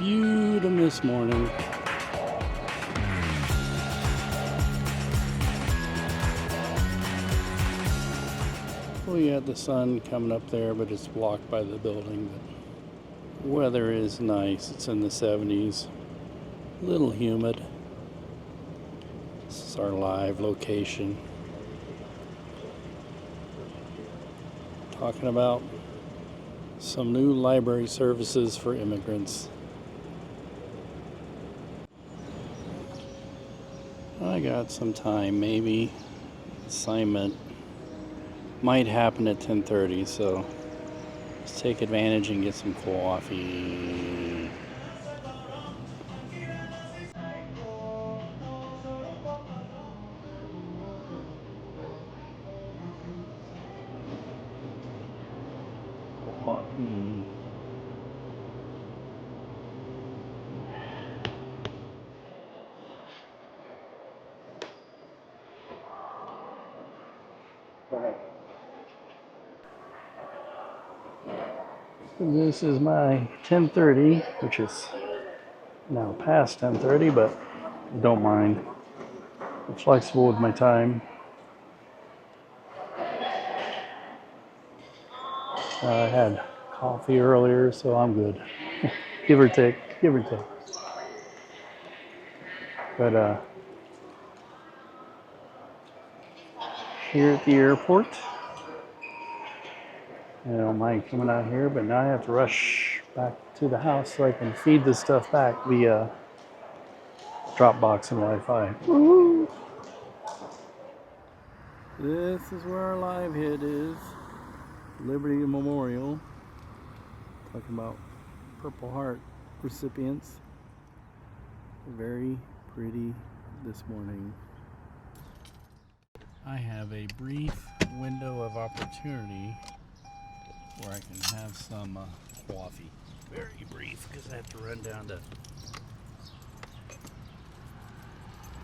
viewed them this morning. We got the sun coming up there, but it's blocked by the building. But weather is nice. It's in the 70s. A little humid. This is our live location. Talking about some new library services for immigrants. I got some time, maybe. Assignment might happen at 10:30, so let's take advantage and get some coffee. Coffee. This is my 10:30, which is now past 10:30, but don't mind. I'm flexible with my time. I had coffee earlier, so I'm good. Give or take. But here at the airport, I don't mind coming out here, but now I have to rush back to the house so I can feed this stuff back via Dropbox and Wi-Fi. Woo-hoo. This is where our live hit is. Liberty Memorial. Talking about Purple Heart recipients. Very pretty this morning. I have a brief window of opportunity where I can have some coffee. Very brief, because I have to run down to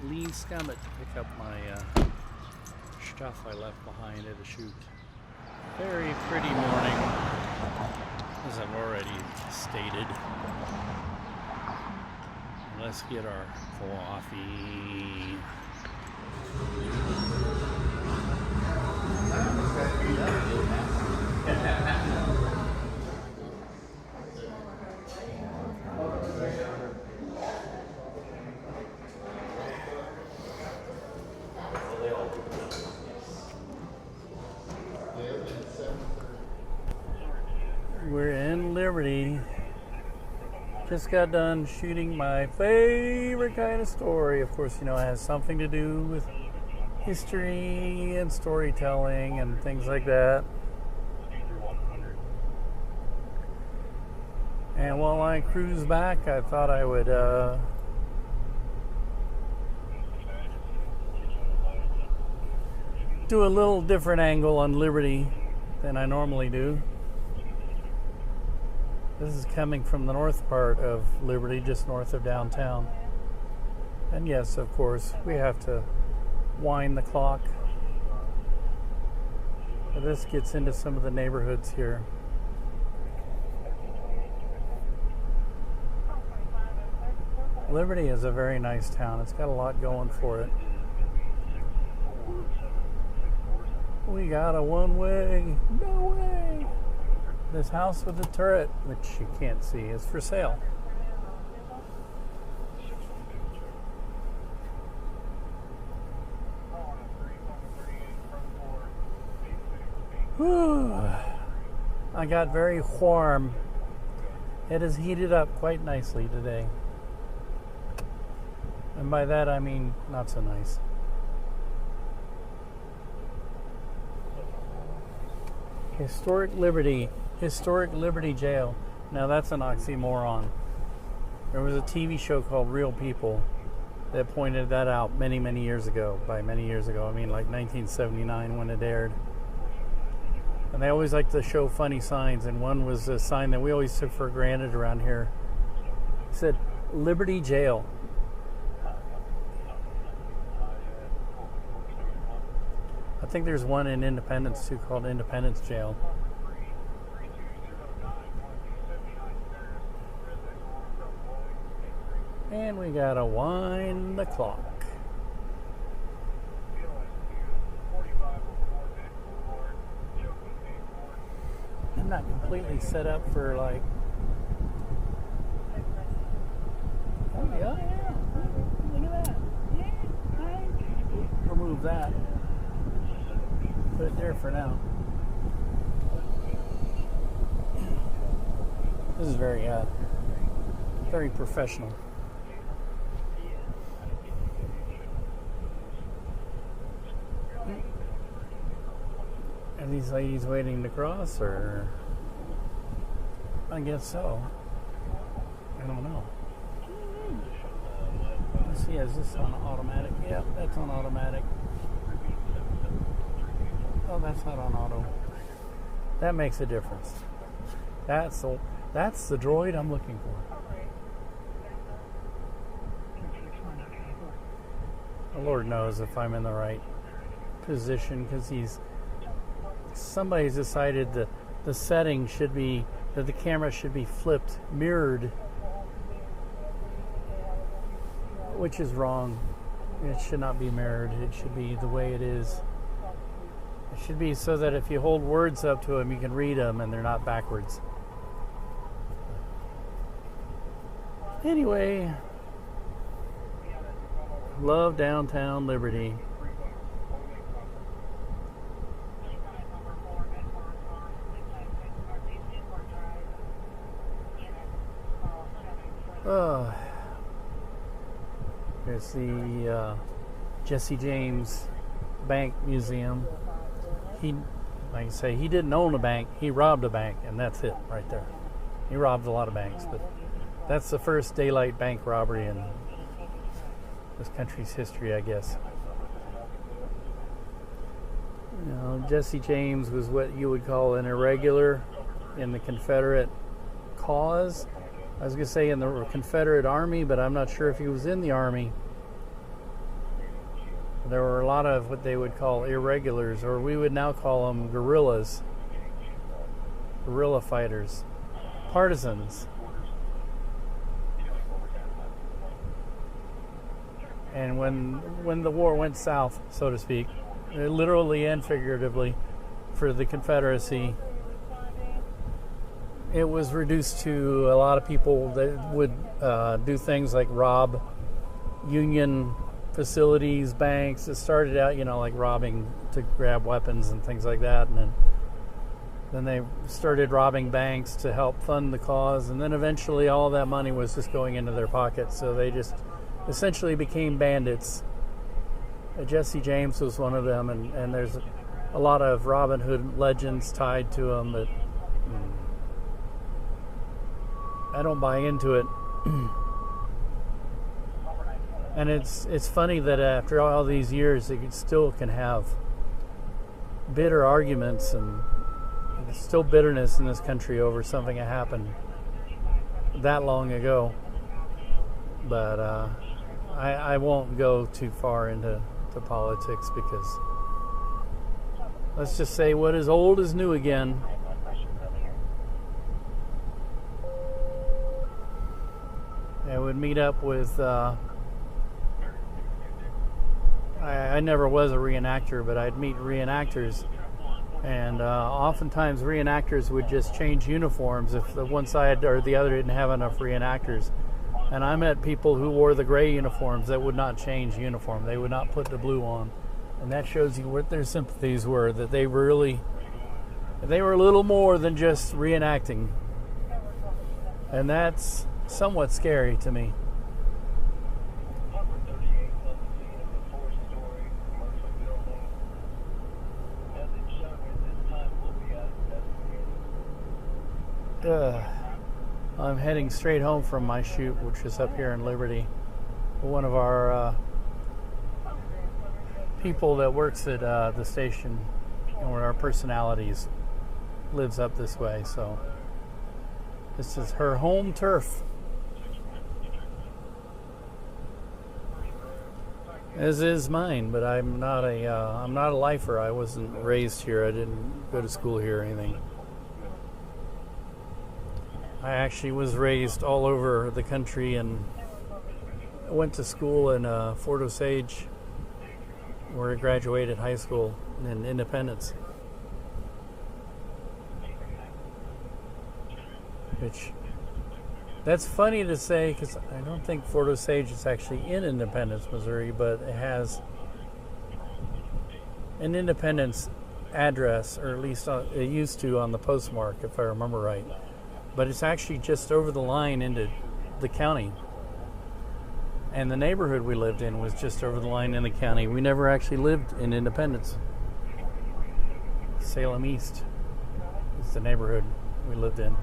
Lee's Summit to pick up my stuff I left behind at a shoot. Very pretty morning, as I've already stated. Let's get our coffee. We're in Liberty. Just got done shooting my favorite kind of story. Of course, you know, it has something to do with history and storytelling and things like that. And while I cruise back, I thought I would do a little different angle on Liberty than I normally do. This is coming from the north part of Liberty, just north of downtown. And yes, of course, we have to wind the clock. But this gets into some of the neighborhoods here. Liberty is a very nice town. It's got a lot going for it. We got a one-way. No way! This house with the turret, which you can't see, is for sale. Whew. I got very warm. It has heated up quite nicely today. And by that I mean not so nice. Historic Liberty Jail. Now that's an oxymoron. There was a TV show called Real People that pointed that out many, many years ago. By many years ago, I mean like 1979 when it aired. And they always liked to show funny signs, and one was a sign that we always took for granted around here. It said, Liberty Jail. I think there's one in Independence too called Independence Jail. And we gotta wind the clock. I'm not completely set up for like. Oh yeah, yeah. Look at that. Yeah. Remove that. Put it there for now. This is very professional. Are these ladies waiting to cross, or? I guess so. I don't know. Let's see, is this on automatic? Yep, that's on automatic. Oh, that's not on auto. That makes a difference. That's the droid I'm looking for. The Lord knows if I'm in the right position, because somebody's decided that the setting should be that the camera should be flipped, mirrored, which is wrong. It should not be mirrored. It should be the way it is. It should be so that if you hold words up to them, you can read them and they're not backwards. Anyway, love downtown Liberty. There's the Jesse James Bank Museum. Like I say, he didn't own a bank. He robbed a bank, and that's it right there. He robbed a lot of banks, but that's the first daylight bank robbery in this country's history, I guess. You know, Jesse James was what you would call an irregular in the Confederate cause. I was going to say in the Confederate Army, but I'm not sure if he was in the Army. There were a lot of what they would call irregulars, or we would now call them guerrillas, guerrilla fighters, partisans. And when the war went south, so to speak, literally and figuratively, for the Confederacy, it was reduced to a lot of people that would do things like rob Union facilities, banks. It started out, like robbing to grab weapons and things like that, and then they started robbing banks to help fund the cause, and then eventually all that money was just going into their pockets, so they just essentially became bandits. Jesse James was one of them, and there's a lot of Robin Hood legends tied to him that I don't buy into it. And it's funny that after all these years, it still can have bitter arguments, and there's still bitterness in this country over something that happened that long ago. But I won't go too far into politics, because let's just say what is old is new again. I would meet up with I never was a reenactor, but I'd meet reenactors, and oftentimes reenactors would just change uniforms if the one side or the other didn't have enough reenactors. And I met people who wore the gray uniforms that would not change uniform. They would not put the blue on. And that shows you what their sympathies were, that they were a little more than just reenacting. And that's somewhat scary to me. I'm heading straight home from my shoot, which is up here in Liberty. One of our people that works at the station, one of our personalities, lives up this way, so this is her home turf. As is mine, but I'm not a lifer. I wasn't raised here. I didn't go to school here or anything. I actually was raised all over the country, and I went to school in Fort Osage, where I graduated high school in Independence. Which, that's funny to say because I don't think Fort Osage is actually in Independence, Missouri, but it has an Independence address, or at least it used to on the postmark, if I remember right. But it's actually just over the line into the county. And the neighborhood we lived in was just over the line in the county. We never actually lived in Independence. Salem East is the neighborhood we lived in.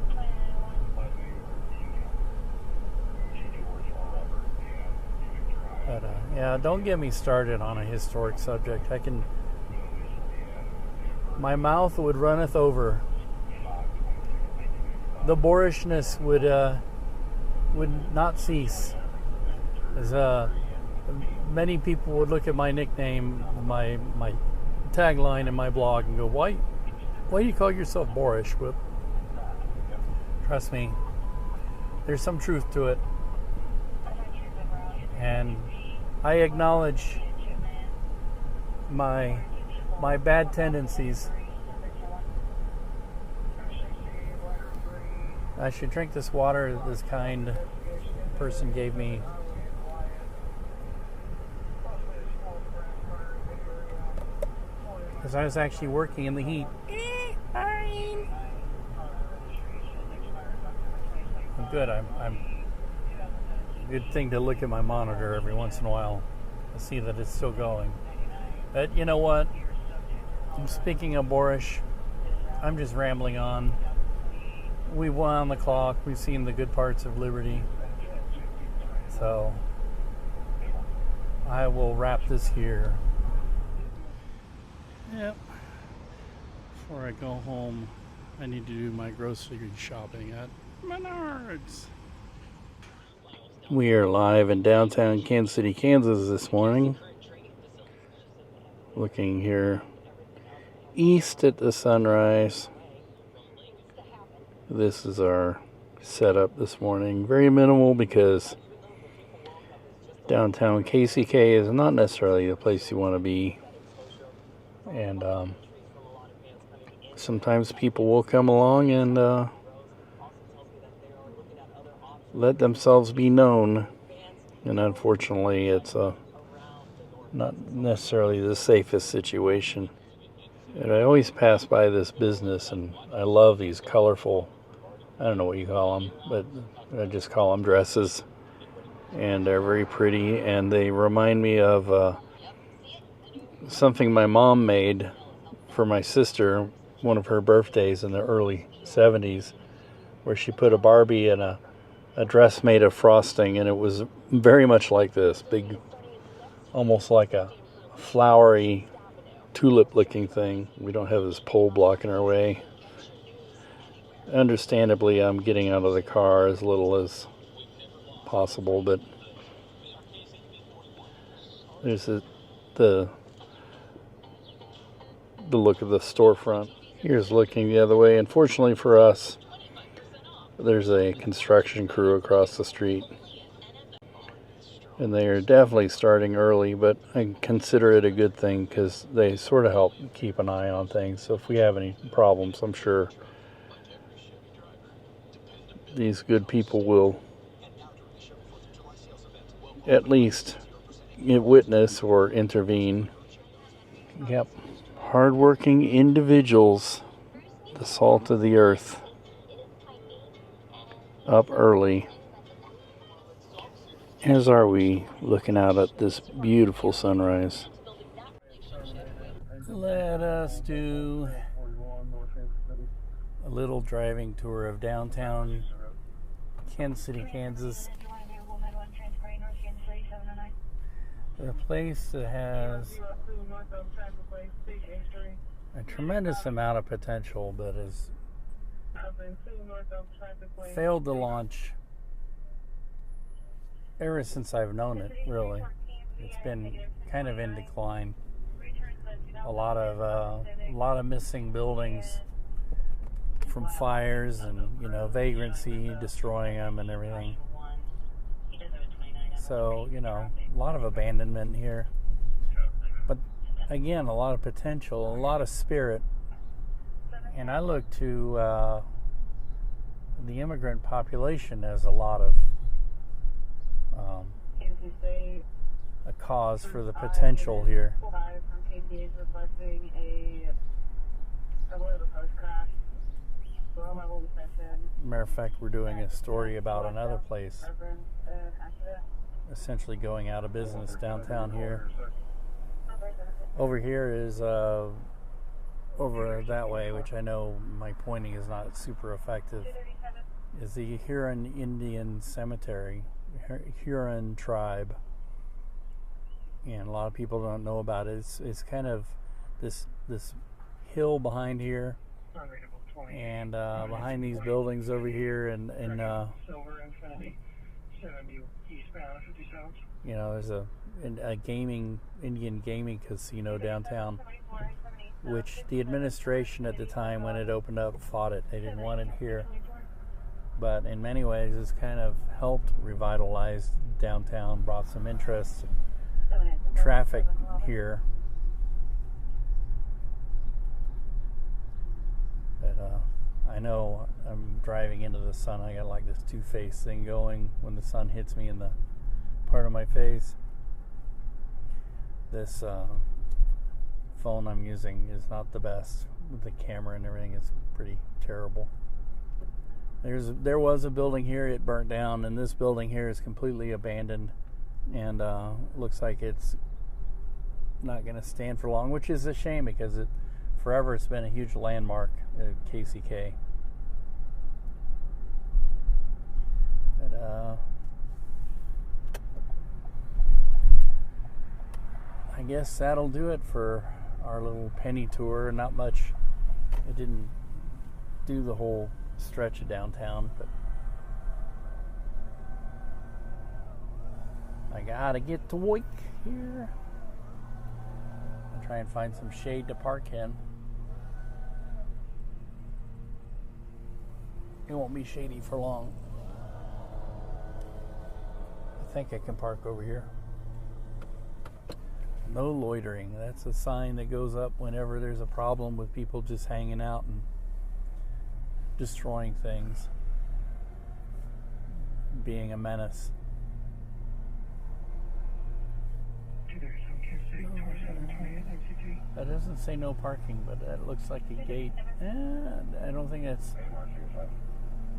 But yeah, don't get me started on a historic subject. My mouth would runneth over. The boorishness would not cease. As many people would look at my nickname, my tagline in my blog, and go, "Why do you call yourself Boorish?" Well, trust me, there's some truth to it, and I acknowledge my bad tendencies. I should drink this water that this kind person gave me. Because I was actually working in the heat. Fine. I'm good. I'm good thing to look at my monitor every once in a while to see that it's still going. But you know what? Speaking of boorish, I'm just rambling on. We wound the clock. We've seen the good parts of liberty. So I will wrap this here. Yep. Before I go home, I need to do my grocery shopping at Menards. We are live in downtown Kansas City, Kansas this morning. Looking here east at the sunrise. This is our setup this morning. Very minimal because downtown KCK is not necessarily the place you want to be. And sometimes people will come along and let themselves be known. And unfortunately, it's not necessarily the safest situation. And I always pass by this business, and I love these colorful, I don't know what you call them, but I just call them dresses. And they're very pretty, and they remind me of something my mom made for my sister, one of her birthdays in the early 70s, where she put a Barbie in a dress made of frosting, and it was very much like this, big, almost like a flowery tulip-looking thing. We don't have this pole blocking our way. Understandably, I'm getting out of the car as little as possible, but there's the look of the storefront. Here's looking the other way. Unfortunately for us, there's a construction crew across the street, and they are definitely starting early, but I consider it a good thing because they sort of help keep an eye on things. So if we have any problems, I'm sure these good people will at least witness or intervene. Yep. Hardworking individuals, the salt of the earth, up early, as are we, looking out at this beautiful sunrise. Let us do a little driving tour of downtown Kansas City, Kansas. A place that has a tremendous amount of potential, but has failed to launch ever since I've known it, really. It's been kind of in decline. A lot of missing buildings from fires and, vagrancy destroying them and everything. So, you know, a lot of abandonment here. But again, a lot of potential, a lot of spirit. And I look to the immigrant population as a lot of a cause for the potential here. Matter of fact, we're doing a story about another place essentially going out of business downtown here. Over here is over that way, which I know my pointing is not super effective, is the Huron Indian Cemetery, Huron tribe. And a lot of people don't know about it. It's kind of this hill behind here, and behind these buildings over here, and you know, there's a Indian gaming casino downtown, which the administration at the time when it opened up fought it. They didn't want it here, but in many ways it's kind of helped revitalize downtown, brought some interest, traffic here. But I know I'm driving into the sun. I got like this two-face thing going when the sun hits me in the part of my face. This phone I'm using is not the best with the camera and everything. It's pretty terrible. There was a building here, it burnt down, and this building here is completely abandoned, and looks like it's not going to stand for long, which is a shame because forever it's been a huge landmark at KCK. But I guess that'll do it for our little penny tour. Not much. It didn't do the whole stretch of downtown, but I gotta get to work here. I'll try and find some shade to park in. It won't be shady for long. I think I can park over here. No loitering. That's a sign that goes up whenever there's a problem with people just hanging out and destroying things, being a menace. That doesn't say no parking, but that looks like a gate. I don't think that's...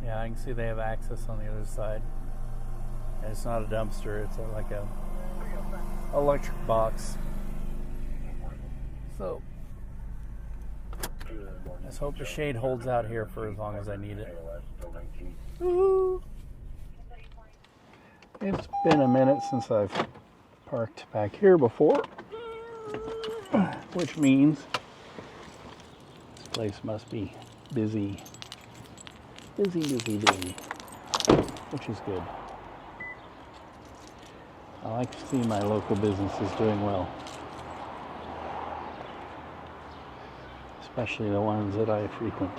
Yeah, I can see they have access on the other side. And it's not a dumpster, it's like a electric box. So let's hope the shade holds out here for as long as I need it. Woo-hoo. It's been a minute since I've parked back here before, which means this place must be busy, which is good. I like to see my local businesses doing well, especially the ones that I frequent.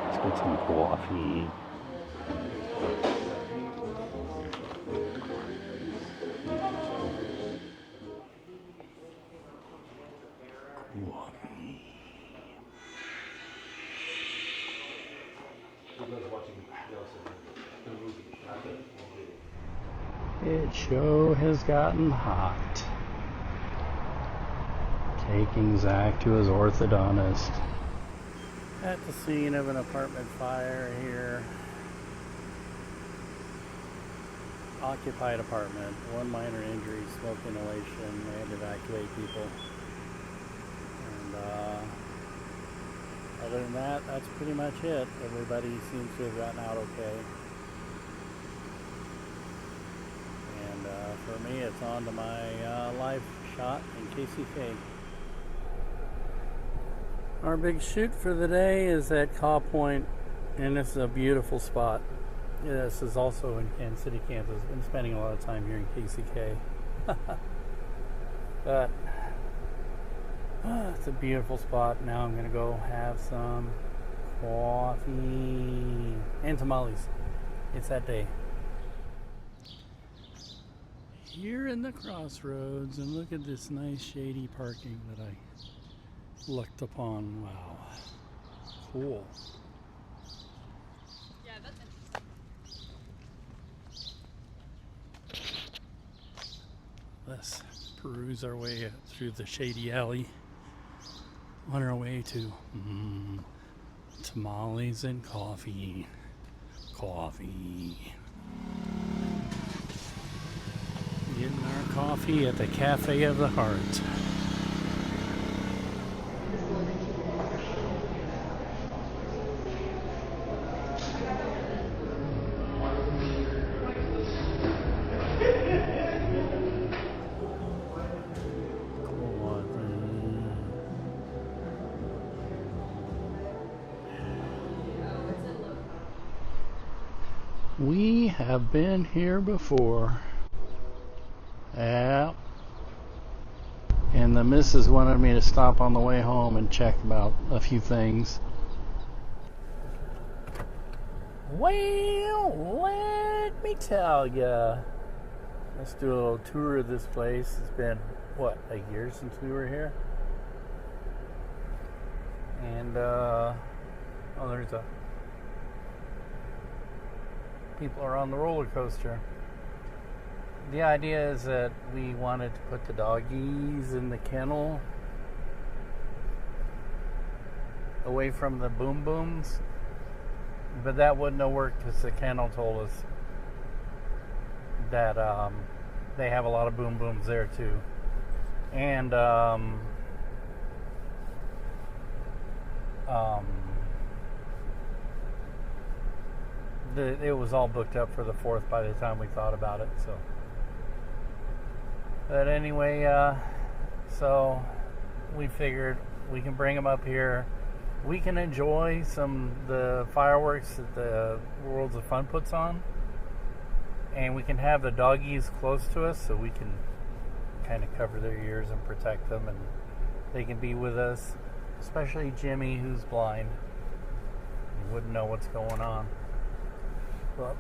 Let's get some coffee. It sure has gotten hot. Taking Zach to his orthodontist. At the scene of an apartment fire here. Occupied apartment, one minor injury, smoke inhalation. They had to evacuate people. And other than that, that's pretty much it. Everybody seems to have gotten out okay. And for me, it's on to my live shot in KCK. Our big shoot for the day is at Caw Point, and this is a beautiful spot. This is also in Kansas City, Kansas. I've been spending a lot of time here in KCK. But it's a beautiful spot. Now I'm going to go have some coffee and tamales. It's that day. Here in the crossroads, and look at this nice shady parking that I looked upon. Wow. Cool. Yeah, that's interesting. Let's peruse our way through the shady alley on our way to tamales and coffee. Coffee. Getting our coffee at the Cafe of the Heart. We have been here before. Yeah. And the missus wanted me to stop on the way home and check about a few things. Well, let me tell ya. Let's do a little tour of this place. It's been, what, a year since we were here? And, oh, there's a... people are on the roller coaster. The idea is that we wanted to put the doggies in the kennel away from the boom booms, but that wouldn't have worked because the kennel told us that they have a lot of boom booms there too, and it was all booked up for the 4th by the time we thought about it. So, but anyway, so we figured we can bring them up here. We can enjoy the fireworks that the Worlds of Fun puts on, and we can have the doggies close to us so we can kind of cover their ears and protect them, and they can be with us, especially Jimmy, who's blind. He wouldn't know what's going on. But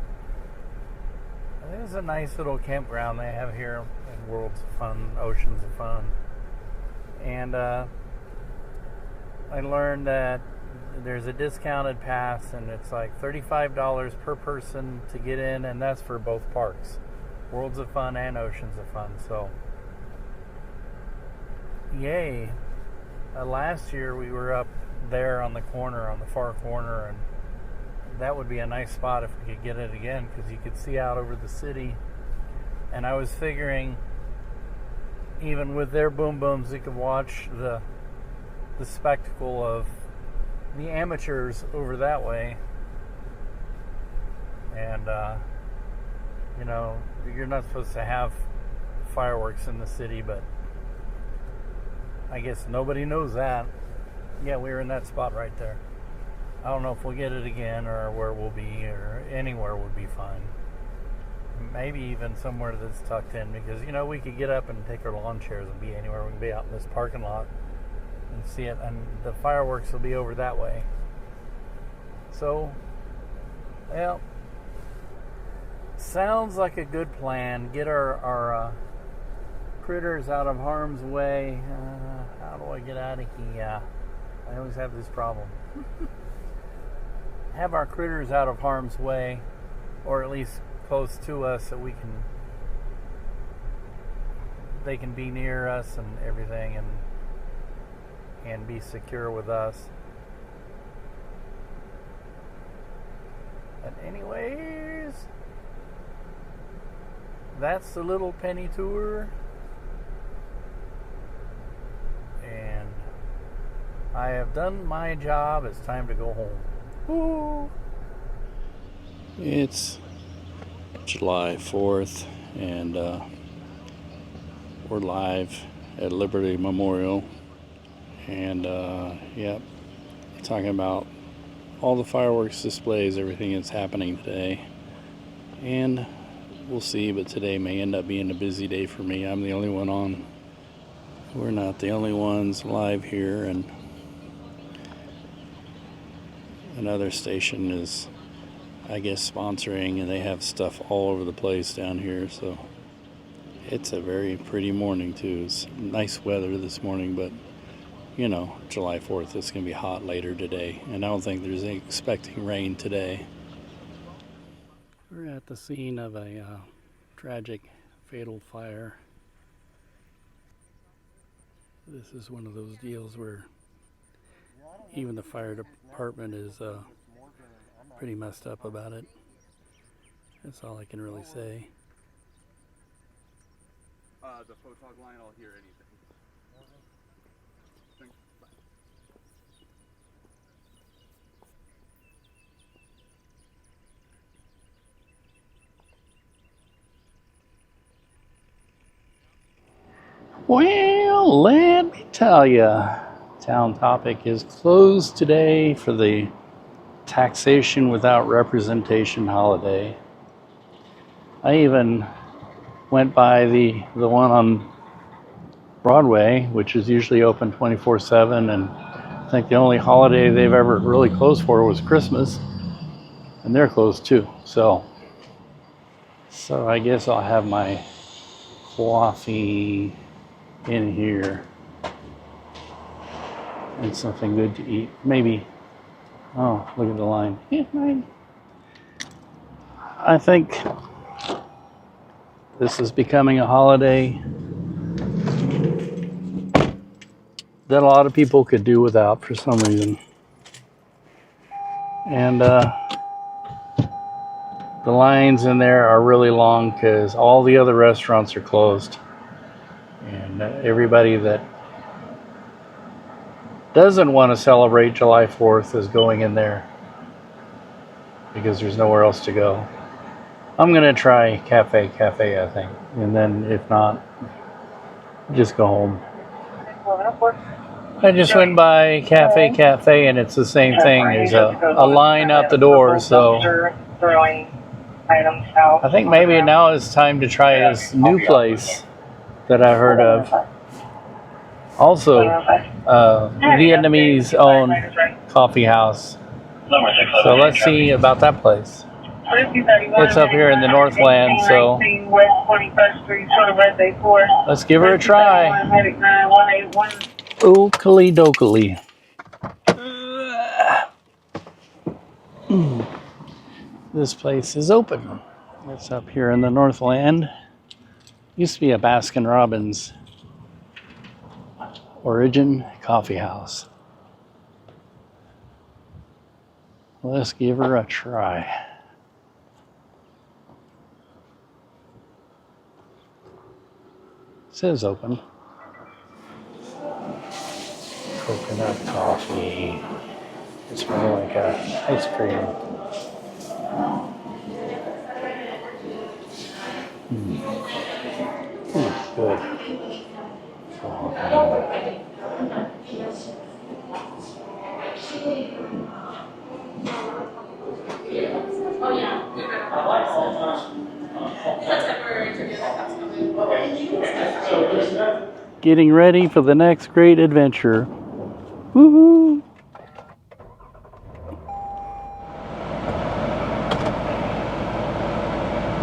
it is a nice little campground they have here in Worlds of Fun, Oceans of Fun. And I learned that there's a discounted pass, and it's like $35 per person to get in, and that's for both parks, Worlds of Fun and Oceans of Fun. So, yay. Last year we were up there on the corner, on the far corner, and that would be a nice spot if we could get it again, because you could see out over the city. And I was figuring, even with their boom booms, you could watch the spectacle of the amateurs over that way. And you know, you're not supposed to have fireworks in the city, but I guess nobody knows that. Yeah, we were in that spot right there. I don't know if we'll get it again or where we'll be, or anywhere would be fine. Maybe even somewhere that's tucked in, because, you know, we could get up and take our lawn chairs and be anywhere. We can be out in this parking lot and see it, and the fireworks will be over that way. So, well, sounds like a good plan. Get our critters out of harm's way. How do I get out of here? I always have this problem. Have our critters out of harm's way, or at least close to us, so they can be near us and everything, and be secure with us. But anyways, that's the little penny tour, and I have done my job. It's time to go home. Woo. It's July 4th, and we're live at Liberty Memorial, and yep, talking about all the fireworks displays, everything that's happening today. And we'll see, but today may end up being a busy day for me. I'm the only one on. We're not the only ones live here, and another station is I guess, sponsoring, and they have stuff all over the place down here. So it's a very pretty morning too. It's nice weather this morning, but you know, July 4th, it's going to be hot later today, and I don't think there's any expecting rain today. We're at the scene of a tragic, fatal fire. This is one of those deals where even the fire department is pretty messed up about it. That's all I can really say. The photog line, I'll hear anything. Thanks. Bye. Well, let me tell you, Town Topic is closed today for the Taxation Without Representation holiday. I even went by the one on Broadway, which is usually open 24/7, and I think the only holiday they've ever really closed for was Christmas, and they're closed too. So I guess I'll have my coffee in here and something good to eat. Maybe, oh, look at the line. Yeah, I think this is becoming a holiday that a lot of people could do without for some reason. And the lines in there are really long because all the other restaurants are closed. And everybody that doesn't want to celebrate July 4th is going in there because there's nowhere else to go. I'm going to try Cafe, I think. And then if not, just go home. I just went by Cafe, and it's the same thing. There's a line out the door, so I think maybe now it's time to try this new place that I heard of. Also, Vietnamese-owned coffee house. So let's see about that place. It's up here in the Northland, so let's give her a try. Oakley dokley. This place is open. It's up here in the Northland. Used to be a Baskin Robbins Origin Coffee House. Let's give her a try. It says open. Coconut coffee. It's more like ice cream. Good. Getting ready for the next great adventure. Woohoo!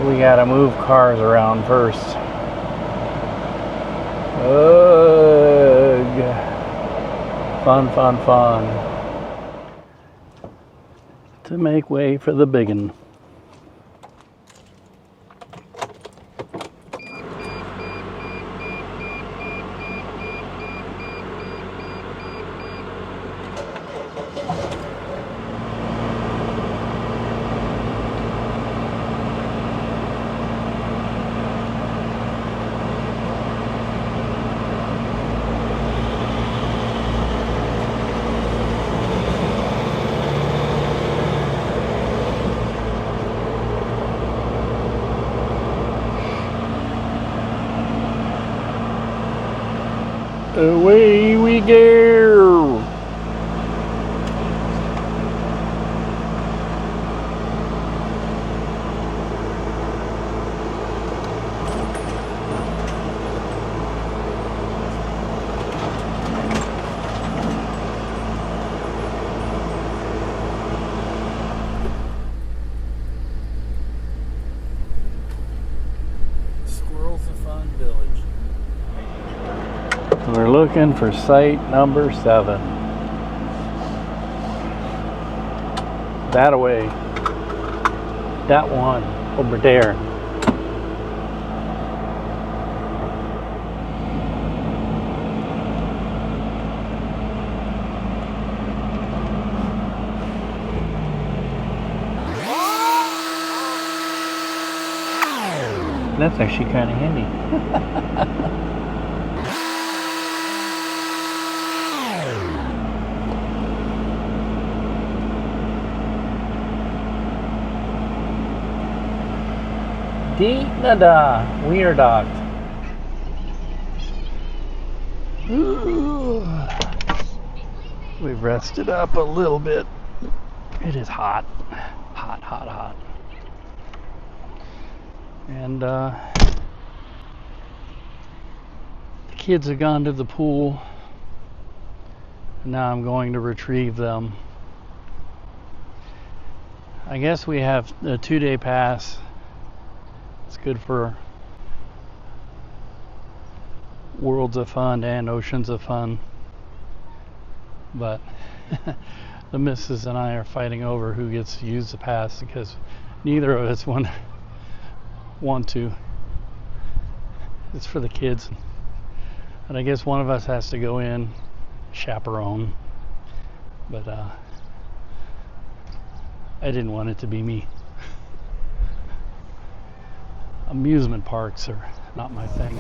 We gotta move cars around first. Ugh. Fun. To make way for the biggin'. Away we go! looking for site number 7. That away. That one over there. That's actually kind of handy. Dee-da-da, we are docked. Ooh. We've rested up a little bit. It is hot. Hot, hot, hot. And the kids have gone to the pool. Now I'm going to retrieve them. I guess we have a 2-day pass. It's good for Worlds of Fun and Oceans of Fun. But the missus and I are fighting over who gets to use the pass because neither of us want to. It's for the kids. And I guess one of us has to go in, chaperone. But I didn't want it to be me. Amusement parks are not my thing.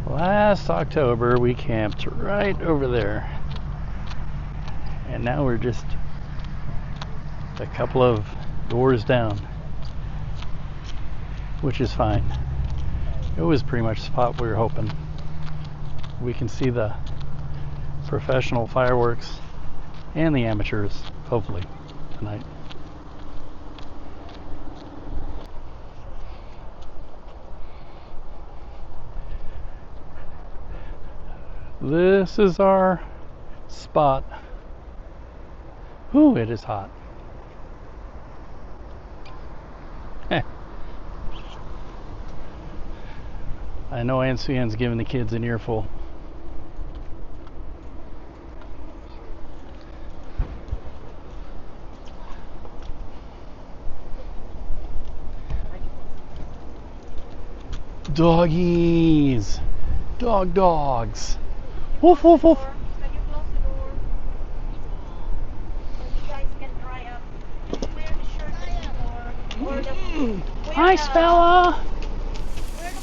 Last October we camped right over there. And now we're just a couple of doors down, which is fine. It was pretty much the spot we were hoping. We can see the professional fireworks and the amateurs, hopefully, tonight. This is our spot. Ooh, it is hot. I know Aunt Suan's giving the kids an earful. Doggies! Dogs! Woof, woof, woof! Can you close the door? So you guys can dry up. Wear the shirt anymore. Or the, Hi, Spella! Where?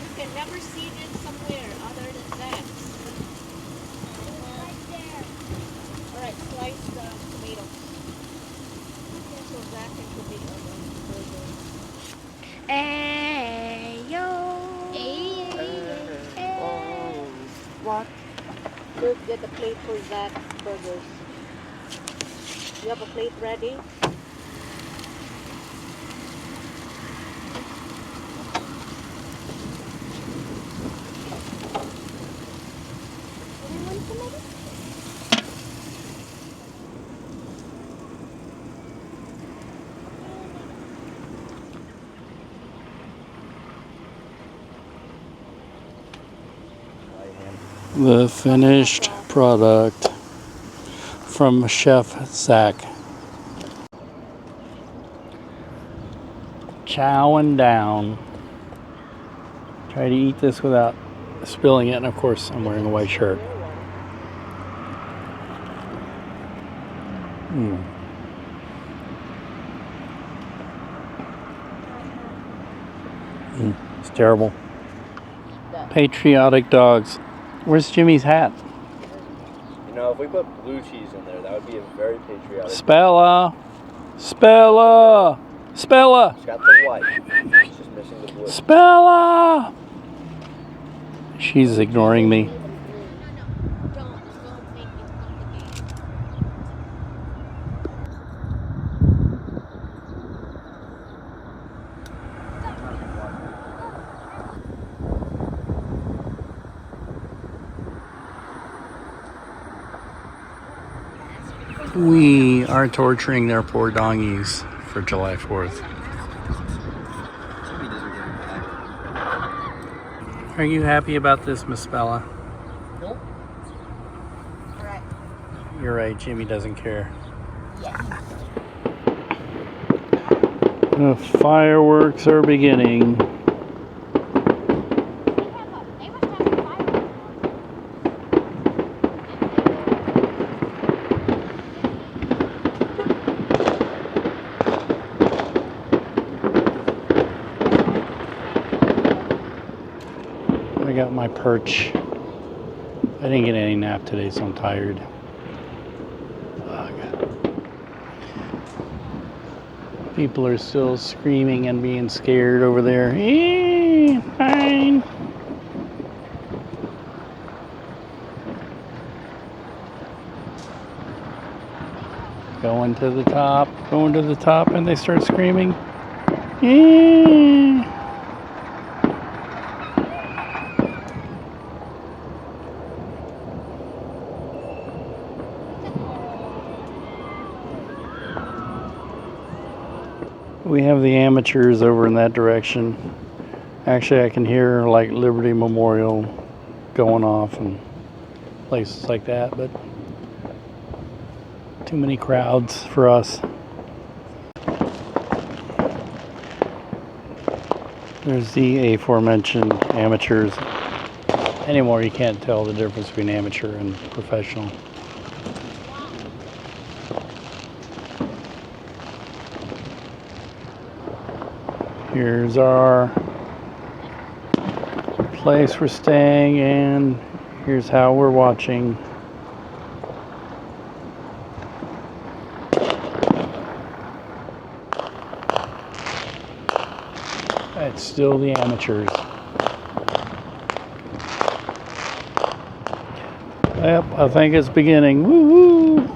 You can never see it somewhere other than that. Right there. Alright, slice the tomatoes. So that can put it on the burger. Ayo. What? Look, get a plate for that burgers. You have a plate ready? Anyone tomato? The finished product from Chef Zach. Chowing down. Try to eat this without spilling it, and of course I'm wearing a white shirt. It's terrible. Patriotic dogs. Where's Jimmy's hat? You know, if we put blue cheese in there, that would be a very patriotic. Spella! She's got the white. She's just missing the blue. Spella! She's ignoring me. Don't make it complicated. We are torturing their poor donkeys for July 4th. Are you happy about this, Miss Bella? Nope. All right. You're right, Jimmy doesn't care. Yeah. The fireworks are beginning. I got my perch. I didn't get any nap today, so I'm tired. People are still screaming and being scared over there. Fine. Going to the top, and they start screaming. We have the amateurs over in that direction. Actually, I can hear like Liberty Memorial going off and places like that, but too many crowds for us. There's the aforementioned amateurs. Anymore, you can't tell the difference between amateur and professional. Here's our place we're staying, and here's how we're watching. It's still the amateurs. Yep, I think it's beginning. Woo-hoo!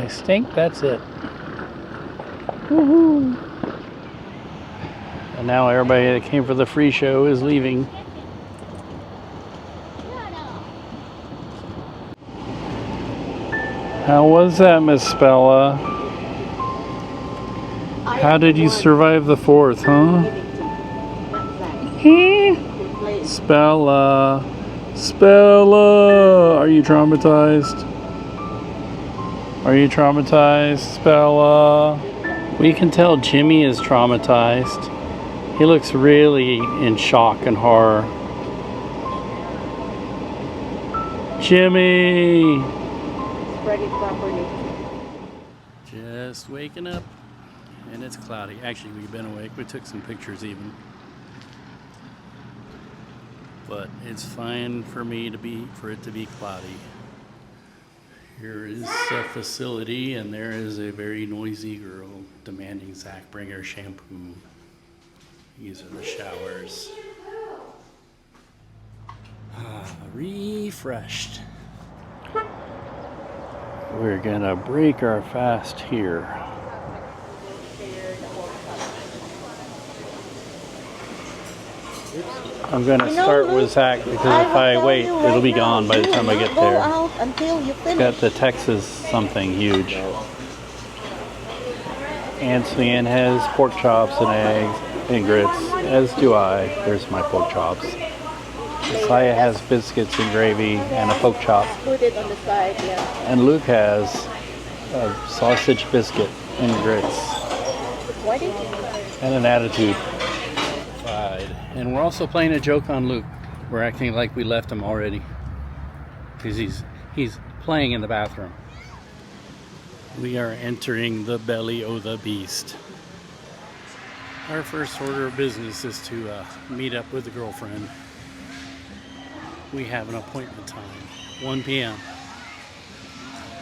I think that's it. Woohoo! And now everybody that came for the free show is leaving. How was that, Miss Spella? How did you survive the 4th, huh? Spella. Spella! Are you traumatized? Are you traumatized, Spella? We can tell Jimmy is traumatized. He looks really in shock and horror. Jimmy! Spread it properly. Just waking up, and it's cloudy. Actually, we've been awake. We took some pictures even. But it's fine for it to be cloudy. Here is a facility, and there is a very noisy girl demanding Zach bring her shampoo. These are the showers. Refreshed. We're gonna break our fast here. I'm gonna start with Zach because if I wait, it'll be gone by the time I get there. It's got the Texas something huge. Ansley has pork chops and eggs and grits, as do I. There's my pork chops. Josiah has biscuits and gravy and a pork chop. Put it on the side, yeah. And Luke has a sausage biscuit and grits. What is it? And an attitude. And we're also playing a joke on Luke. We're acting like we left him already. Because he's playing in the bathroom. We are entering the belly of the beast. Our first order of business is to meet up with the girlfriend. We have an appointment time, 1 p.m.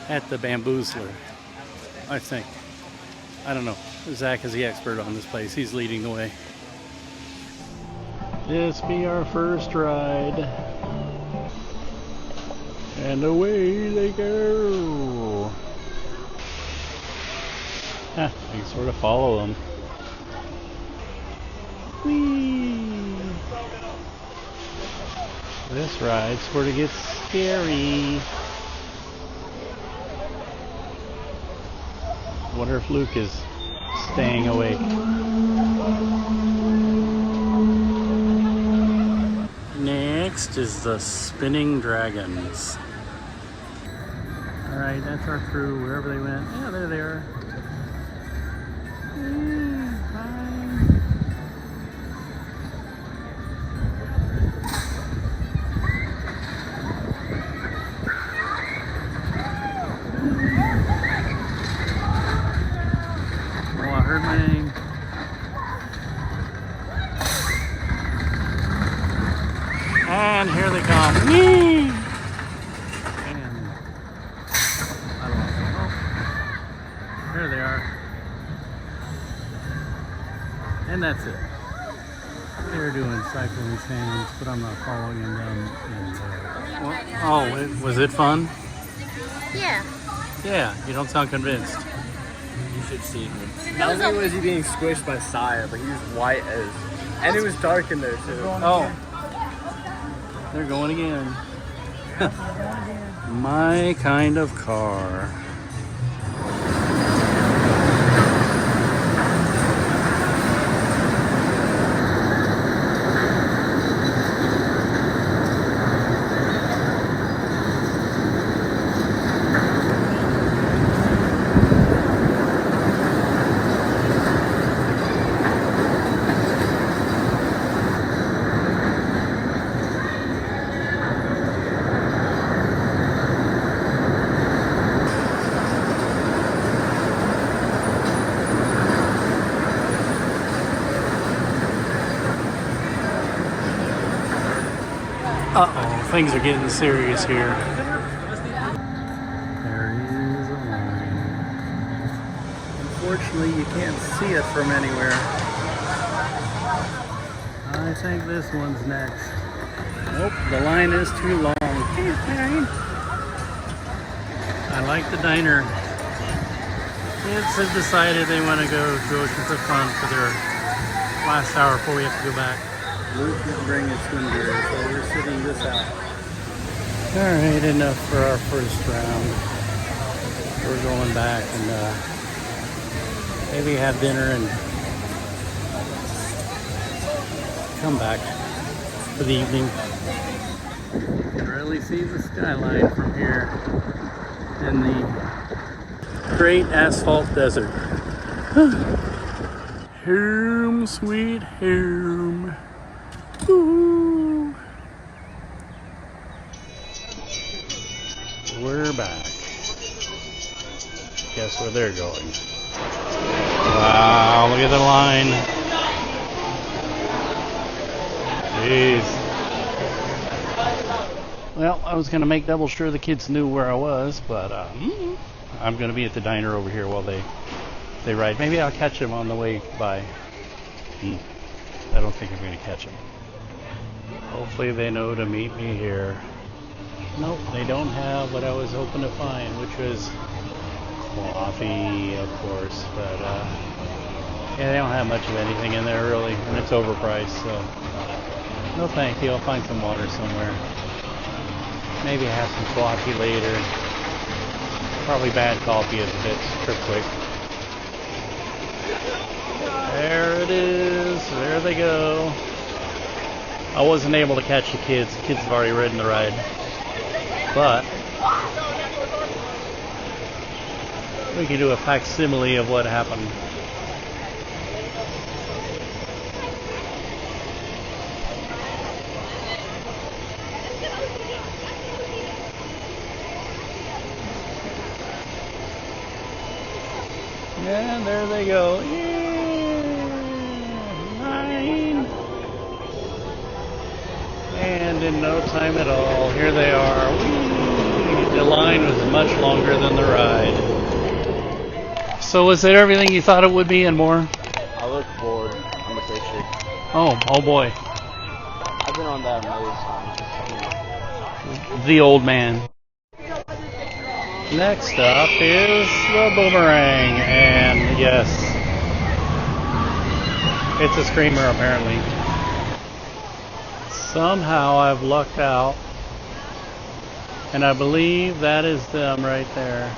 at the Bamboozler, I think. I don't know. Zach is the expert on this place. He's leading the way. This be our first ride. And away they go. I can sort of follow them. Whee! This ride sort of gets scary. Wonder if Luke is staying awake. Next is the Spinning Dragons. Alright, that's our crew, wherever they went. Yeah, there they are. Oh, I heard my name. And here they come. Whee! And I lost them. Oh, there they are. And that's it. They're doing cycling sands, but I'm not following them. And, was it fun? Yeah. Yeah, you don't sound convinced. You should see him. Not only was he being squished by Saya, but he was white as... And it was dark in there, too. Oh. They're going again. My kind of car. Uh-oh, things are getting serious here. There is a line. Unfortunately, you can't see it from anywhere. I think this one's next. Nope, the line is too long. I like the diner. Kids have decided they want to go to Oceans of Fun for their last hour before we have to go back. Luke didn't bring his swim gear, so we're sitting this out. Alright, enough for our first round. We're going back and maybe have dinner and come back for the evening. You can really see the skyline from here in the great asphalt desert. Home sweet home. Ooh. We're back. Guess where they're going. Wow, look at the line. Jeez. Well, I was going to make double sure the kids knew where I was, but I'm going to be at the diner over here while they ride. Maybe I'll catch them on the way by. I don't think I'm going to catch them. Hopefully they know to meet me here. Nope, they don't have what I was hoping to find, which was coffee, of course, but yeah, they don't have much of anything in there really, and it's overpriced, so no thank you. I'll find some water somewhere. Maybe have some coffee later. Probably bad coffee is a bit trip quick. There it is. There they go. I wasn't able to catch the kids. The kids have already ridden the ride. But we can do a facsimile of what happened. And there they go. Yeah, 9. And in no time at all, here they are. Whee! The line was much longer than the ride. So was it everything you thought it would be and more? I look bored. I'm a fish chick. Oh boy. I've been on that a million times. The old man. Next up is the boomerang, and yes, it's a screamer apparently. Somehow I've lucked out, and I believe that is them right there,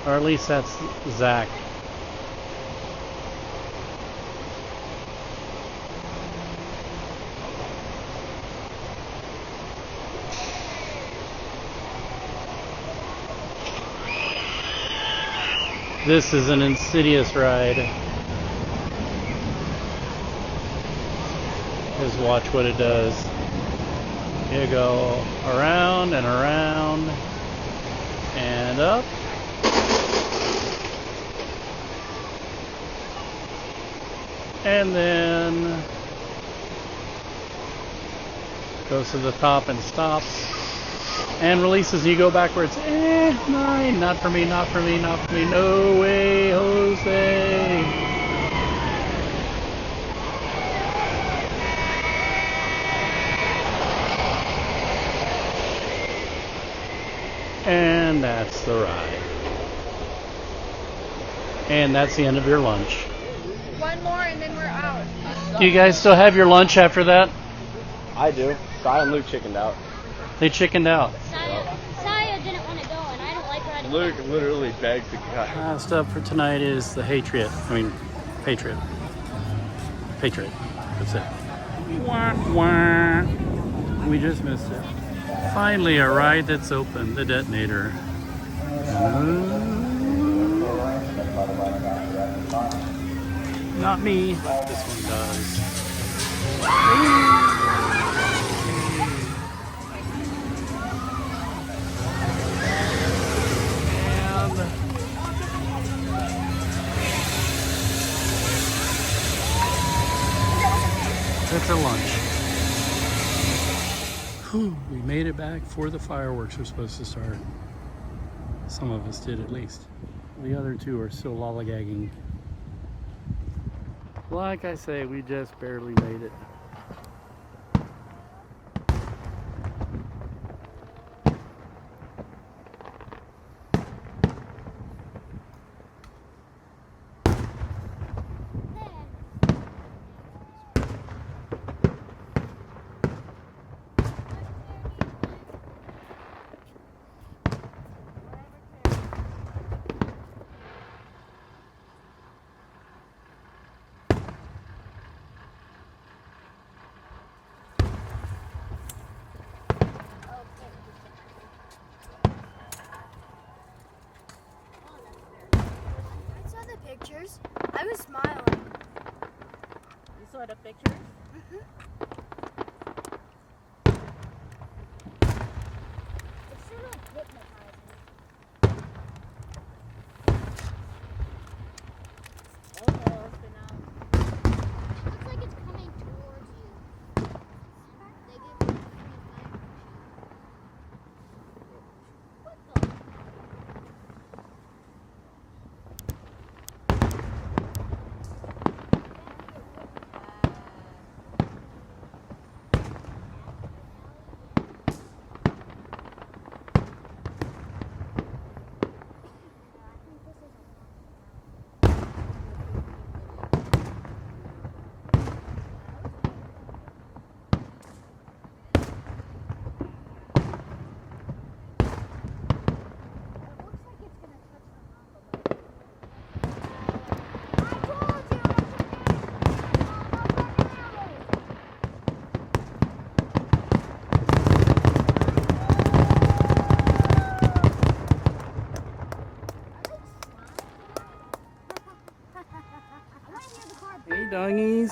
or at least that's Zach. This is an insidious ride. Just watch what it does. You go around and around and up. And then goes to the top and stops. And releases, you go backwards. 9, not for me, not for me, not for me. No way, Jose. And that's the ride. And that's the end of your lunch. One more and then we're out. Do you guys still have your lunch after that? I do. Sai and Luke chickened out. They chickened out. Saya didn't want to go, and I don't like riding. Luke literally begged to go. Last up for tonight is the Patriot. Patriot. Patriot. That's it. Wah, wah. We just missed it. Finally, a ride that's open. The Detonator. Not me. This one does. That's our lunch. Whew, we made it back before the fireworks were supposed to start. Some of us did at least. The other two are still lollygagging. Like I say, we just barely made it. I was smiling. You saw the picture? It's sort of hypnotizing. Oh, spin out. Looks like it's coming towards you. Negative 25%. What the? Hey dongies,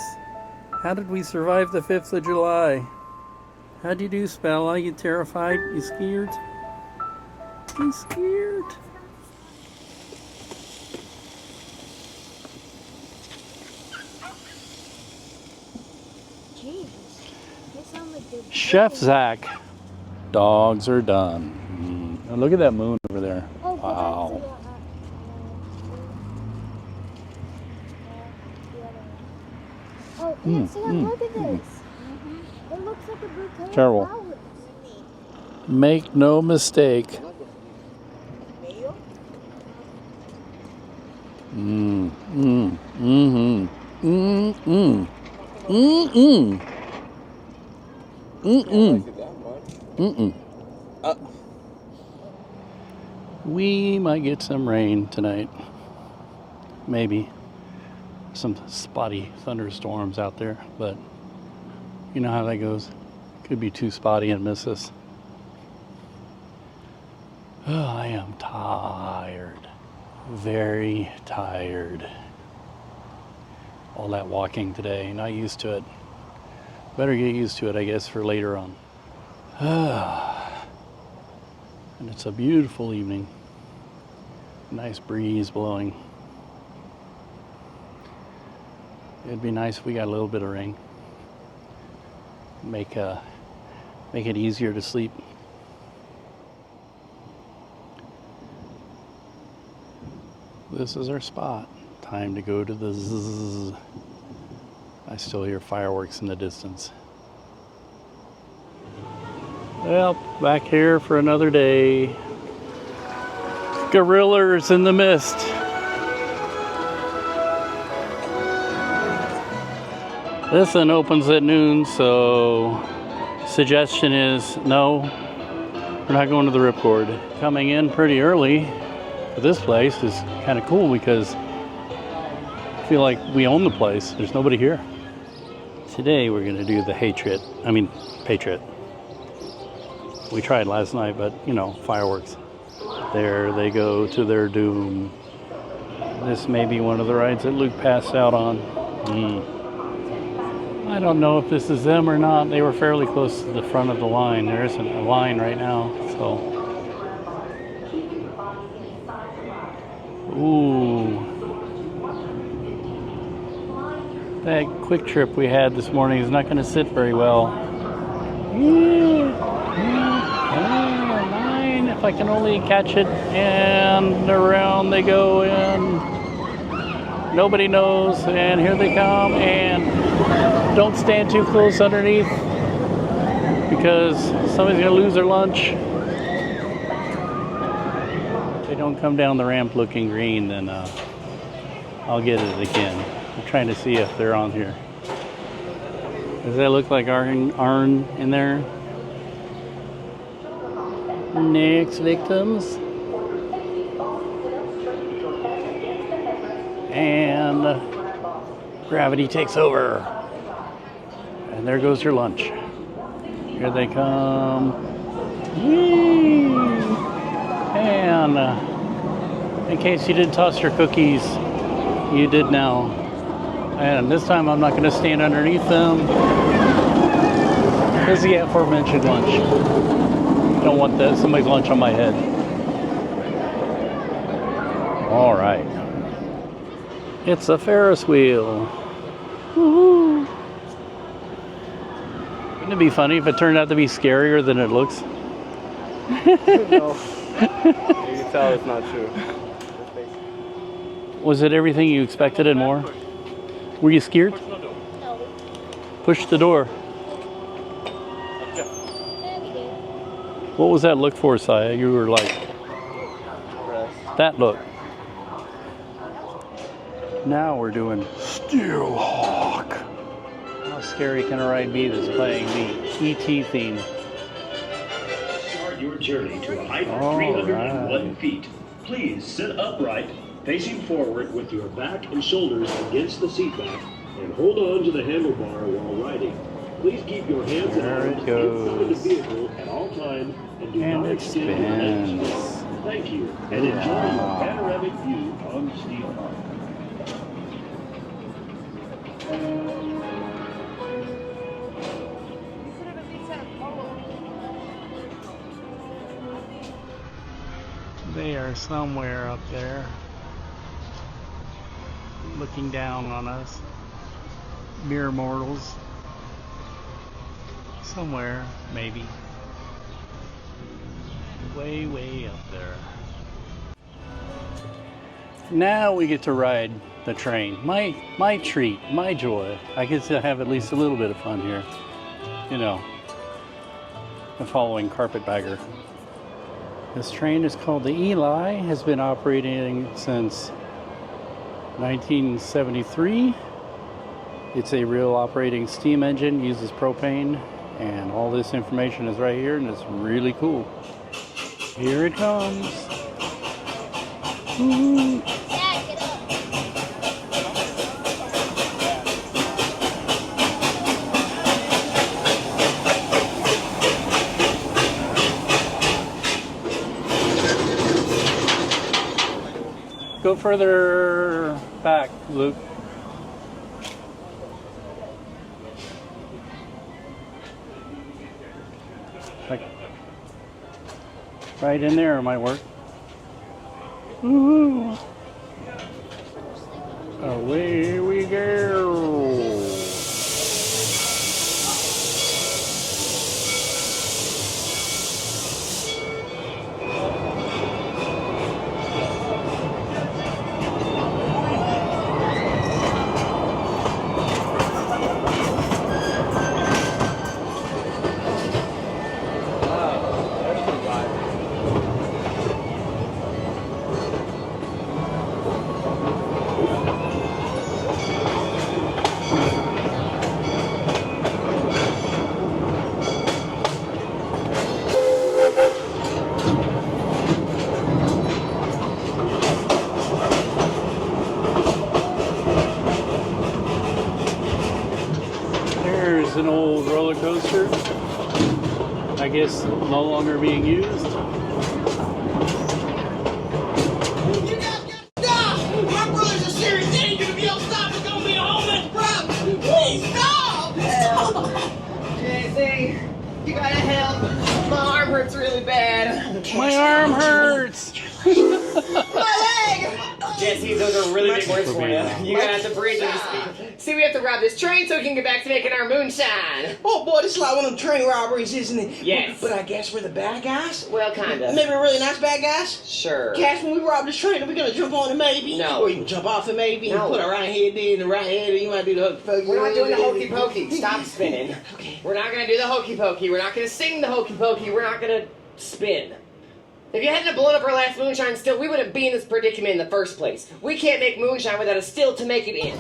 how did we survive the 5th of July? How'd you do, Spella? You terrified? You scared? You scared? Jesus. They sound like they're Chef Zach, dogs are done. Oh, look at that moon over there. Oh, Wow. Oh, Nancy, look at this. It looks like a bouquet Terrible. of flowers. Make no mistake. Mm, mm, mm-hmm. Mm, mm. Mm-mm. Mm-mm. Mm-mm. We might get some rain tonight. Maybe. Some spotty thunderstorms out there, but you know how that goes. Could be too spotty and miss us. Oh, I am tired. Very tired. All that walking today, not used to it. Better get used to it, I guess, for later on. And it's a beautiful evening. Nice breeze blowing. It'd be nice if we got a little bit of rain. Make it easier to sleep. This is our spot. Time to go to the zzz. I still hear fireworks in the distance. Well, back here for another day. Gorillas in the mist. This one opens at noon, so suggestion is no, we're not going to the Ripcord. Coming in pretty early for this place is kind of cool because I feel like we own the place. There's nobody here. Today we're going to do the Patriot. We tried last night, but you know, fireworks. There they go to their doom. This may be one of the rides that Luke passed out on. I don't know if this is them or not. They were fairly close to the front of the line. There isn't a line right now, so. Ooh. That quick trip we had this morning is not going to sit very well. Line, if I can only catch it, and around they go, and nobody knows, and here they come, and don't stand too close underneath because somebody's going to lose their lunch. If they don't come down the ramp looking green, then I'll get it again. I'm trying to see if they're on here. Does that look like Arn in there? Next victims. And gravity takes over. And there goes your lunch. Here they come. Whee! And in case you didn't toss your cookies, You did now. And this time I'm not going to stand underneath them. This is the aforementioned lunch. Don't want that somebody's lunch on my head. All right. It's a Ferris wheel. Woohoo! Wouldn't it be funny if it turned out to be scarier than it looks? No. You can tell it's not true. Was it everything you expected and more? Were you scared? No. Push the door. There we go. What was that look for, Saya? You were like, that look. Now we're doing Steelhawk. How scary can a ride be that's playing the E.T. theme? Start your journey to a height of All 301 right. feet. Please sit upright, facing forward with your back and shoulders against the seat back, and hold on to the handlebar while riding. Please keep your hands and There it arms inside the goes. vehicle at all times and do And not it extend your legs. spins. Thank you, and enjoy your panoramic view on Steelhawk. They are somewhere up there, looking down on us, mere mortals. Somewhere, maybe. Way, way up there. Now we get to ride the train. My treat, my joy. I get to have at least a little bit of fun here. You know, the following carpetbagger. This train is called the Eli, has been operating since 1973. It's a real operating steam engine, uses propane, and all this information is right here, and it's really cool. Here it comes. Woo. Dad, get up. Go further back, Luke. Like right in there might work. Woohoo! Away we go. There's an old roller coaster. I guess no longer being used. You guys gotta stop! My brother's a serious danger. If you don't stop, it's gonna be a whole bunch of problems. Please stop! JC, you gotta help. My arm hurts really bad. My arm hurts. My leg! Jesse, those are really big words for you. You're gonna have to breathe in this. See, we have to rob this train so we can get back to making our moonshine. Oh boy, this is like one of them train robberies, isn't it? Yes. But I guess we're the bad guys? Well, kinda. Maybe we're really nice bad guys? Sure. Cash, when we rob this train, are we gonna jump on it maybe? No. Or you can jump off it maybe and No. put our right hand in the right hand, or you might do the hokey pokey. We're not doing the hokey pokey. Stop spinning. Okay. We're not gonna do the hokey pokey. We're not gonna sing the hokey pokey. We're not gonna spin. If you hadn't have blown up our last moonshine still, we wouldn't be in this predicament in the first place. We can't make moonshine without a still to make it in.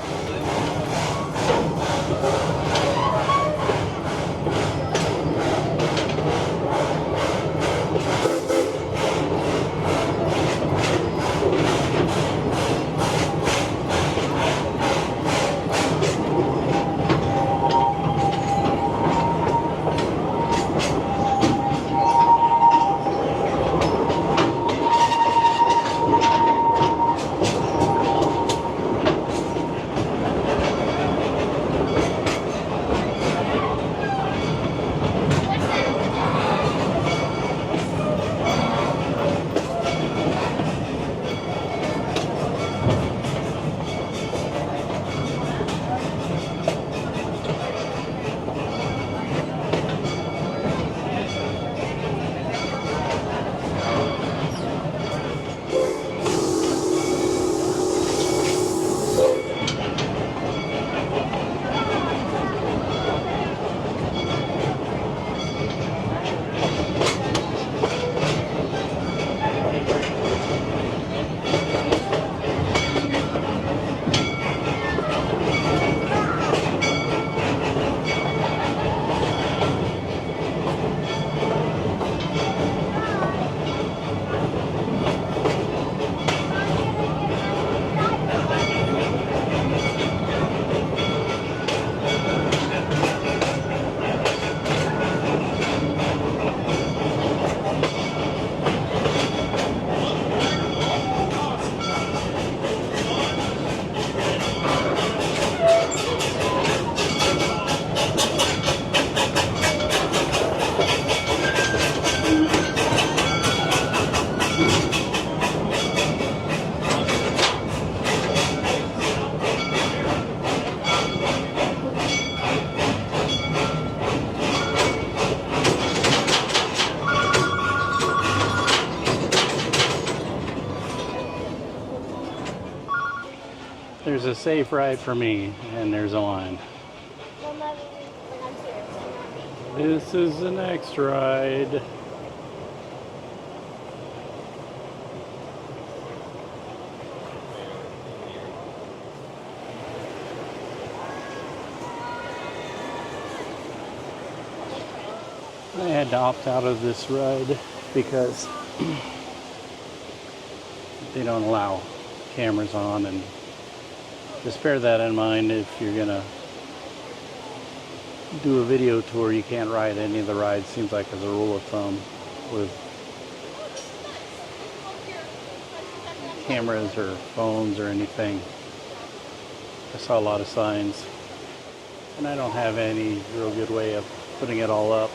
a safe ride for me, and there's a line. Well, Mommy, when I'm serious, I'm not. This is the next ride. I had to opt out of this ride because they don't allow cameras on, and just bear that in mind if you're gonna do a video tour. You can't ride any of the rides, seems like, as a rule of thumb, with cameras or phones or anything. I saw a lot of signs, and I don't have any real good way of putting it all up.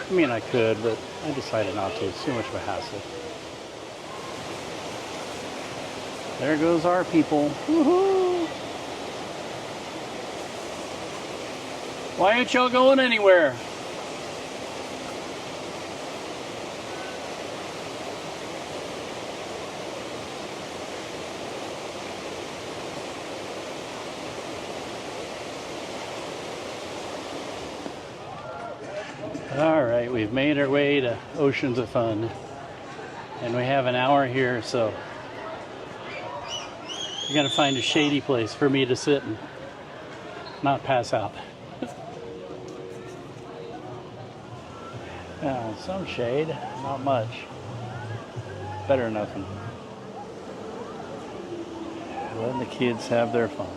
I mean, I could, but I decided not to. It's too much of a hassle. There goes our people. Woohoo! Why ain't y'all going anywhere? All right, we've made our way to Oceans of Fun, and we have an hour here, so we gotta find a shady place for me to sit and not pass out. Some shade, not much. Better than nothing. Letting the kids have their fun.